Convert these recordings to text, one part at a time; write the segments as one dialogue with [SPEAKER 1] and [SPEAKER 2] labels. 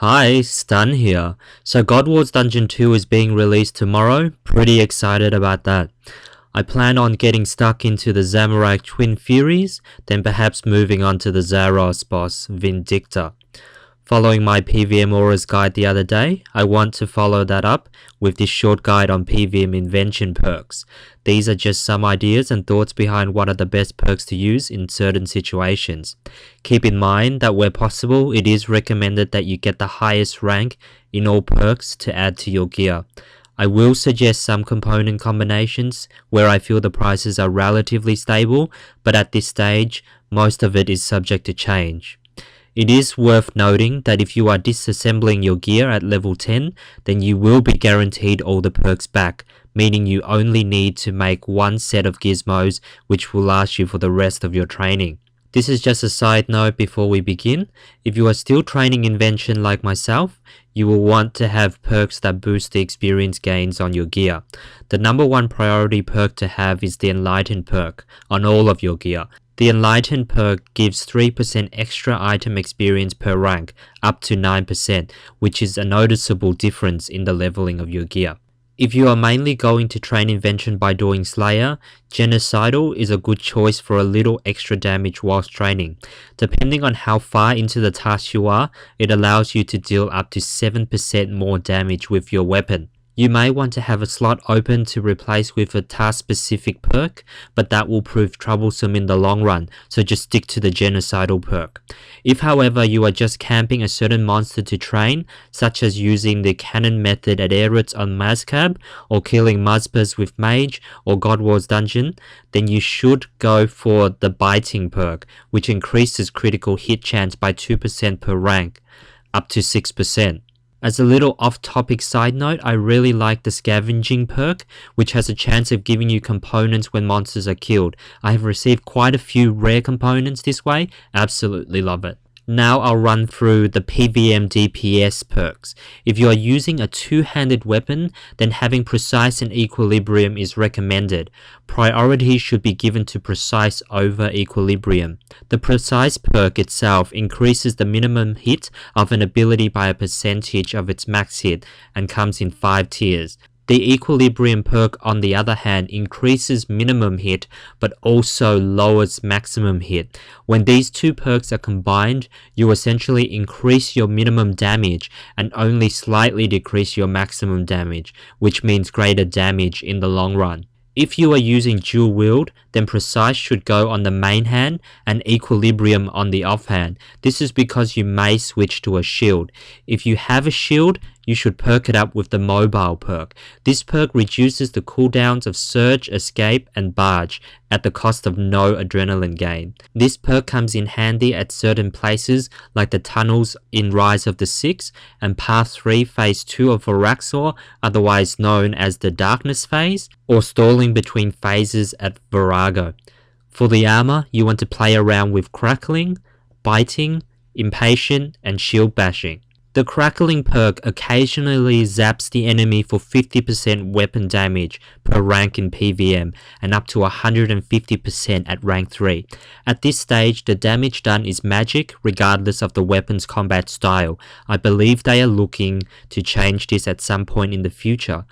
[SPEAKER 1] Hi, Stan here. So God Wars Dungeon 2 is being released tomorrow. Pretty excited about that. I plan on getting stuck into the Zamorak Twin Furies, then perhaps moving on to the Zaros boss, Vindicta. Following my PVM Auras guide the other day, I want to follow that up with this short guide on PVM invention perks. These are just some ideas and thoughts behind what are the best perks to use in certain situations. Keep in mind that where possible, it is recommended that you get the highest rank in all perks to add to your gear. I will suggest some component combinations where I feel the prices are relatively stable, but at this stage, most of it is subject to change. It is worth noting that if you are disassembling your gear at level 10, then you will be guaranteed all the perks back, meaning you only need to make one set of gizmos which will last you for the rest of your training. This is just a side note before we begin. If you are still training invention like myself, you will want to have perks that boost the experience gains on your gear. The number one priority perk to have is the Enlighten perk on all of your gear. The Enlighten perk gives 3% extra item experience per rank, up to 9%, which is a noticeable difference in the leveling of your gear. If you are mainly going to train invention by doing Slayer, Genocidal is a good choice for a little extra damage whilst training. Depending on how far into the task you are, it allows you to deal up to 7% more damage with your weapon. You may want to have a slot open to replace with a task-specific perk, but that will prove troublesome in the long run, so just stick to the Genocidal perk. If however you are just camping a certain monster to train, such as using the cannon method at Aerits on Mazcab, or killing Muzpers with Mage or God Wars Dungeon, then you should go for the Biting perk, which increases critical hit chance by 2% per rank, up to 6%. As a little off-topic side note, I really like the Scavenging perk, which has a chance of giving you components when monsters are killed. I have received quite a few rare components this way, absolutely love it. Now I'll run through the PVM DPS perks. If you are using a two-handed weapon, then having Precise and Equilibrium is recommended. Priority should be given to Precise over Equilibrium. The Precise perk itself increases the minimum hit of an ability by a percentage of its max hit and comes in 5 tiers. The Equilibrium perk, on the other hand, increases minimum hit but also lowers maximum hit. When these two perks are combined, you essentially increase your minimum damage and only slightly decrease your maximum damage, which means greater damage in the long run. If you are using dual wield, then Precise should go on the main hand and Equilibrium on the offhand. This is because you may switch to a shield. If you have a shield, you should perk it up with the Mobile perk. This perk reduces the cooldowns of Surge, Escape, and Barge at the cost of no adrenaline gain. This perk comes in handy at certain places like the tunnels in Rise of the Six and Path 3 Phase 2 of Varaxor, otherwise known as the Darkness Phase, or stalling between phases at Virago. For the armour, you want to play around with Crackling, Biting, Impatient, and Shield Bashing. The Crackling perk occasionally zaps the enemy for 50% weapon damage per rank in PVM and up to 150% at rank 3. At this stage, the damage done is magic regardless of the weapon's combat style. I believe they are looking to change this at some point in the future.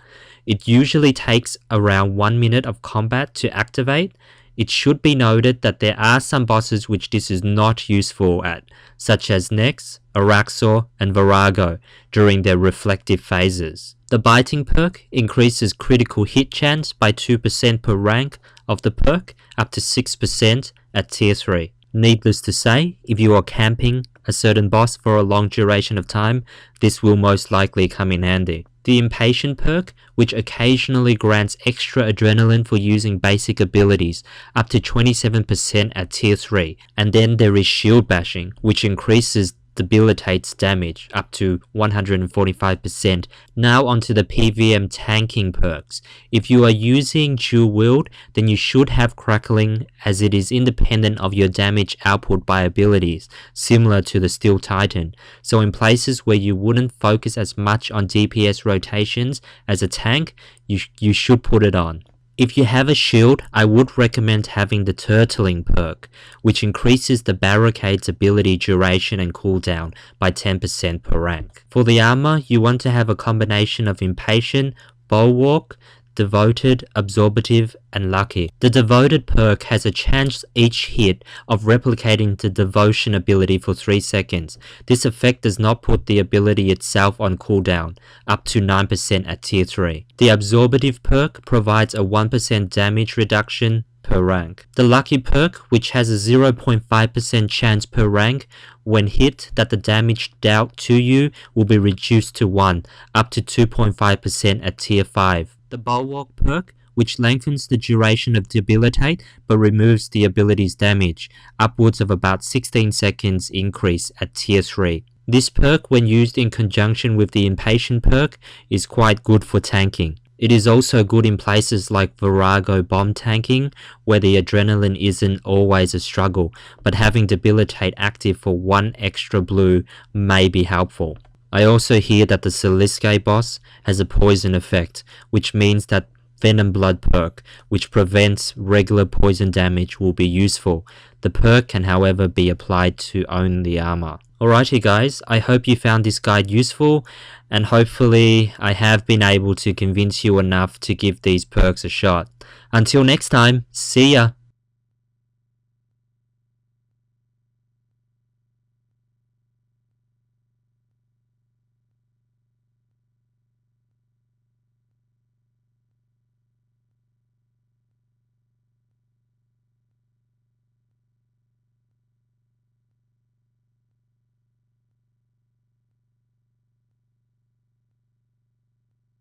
[SPEAKER 1] It usually takes around 1 minute of combat to activate. It should be noted that there are some bosses which this is not useful at, such as Nex, Araxor, and Virago during their reflective phases. The Biting perk increases critical hit chance by 2% per rank of the perk, up to 6% at tier 3. Needless to say, if you are camping a certain boss for a long duration of time, this will most likely come in handy. The Impatient perk, which occasionally grants extra adrenaline for using basic abilities, up to 27% at tier 3. And then there is Shield Bashing, which increases debilitates damage up to 145%. Now onto the PVM tanking perks. If you are using dual wield, then you should have Crackling as it is independent of your damage output by abilities, similar to the Steel Titan. So in places where you wouldn't focus as much on DPS rotations as a tank, you should put it on. If you have a shield, I would recommend having the turtling perk, which increases the barricade's ability duration and cooldown by 10% per rank. For the armor, you want to have a combination of impatient, bulwark, devoted, absorbative, and lucky. The devoted perk has a chance each hit of replicating the devotion ability for 3 seconds. This effect does not put the ability itself on cooldown, up to 9% at tier 3. The absorbative perk provides a 1% damage reduction per rank. The lucky perk, which has a 0.5% chance per rank when hit that the damage dealt to you will be reduced to 1, up to 2.5% at tier 5. The bulwark perk, which lengthens the duration of debilitate but removes the ability's damage, upwards of about 16 seconds increase at tier 3. This perk, when used in conjunction with the impatient perk, is quite good for tanking. It is also good in places like Virago bomb tanking, where the adrenaline isn't always a struggle, but having debilitate active for 1 extra blue may be helpful. I also hear that the Runescape boss has a poison effect, which means that Venom Blood perk, which prevents regular poison damage, will be useful. The perk can however be applied to own the armor. Alrighty guys, I hope you found this guide useful, and hopefully I have been able to convince you enough to give these perks a shot. Until next time, see ya!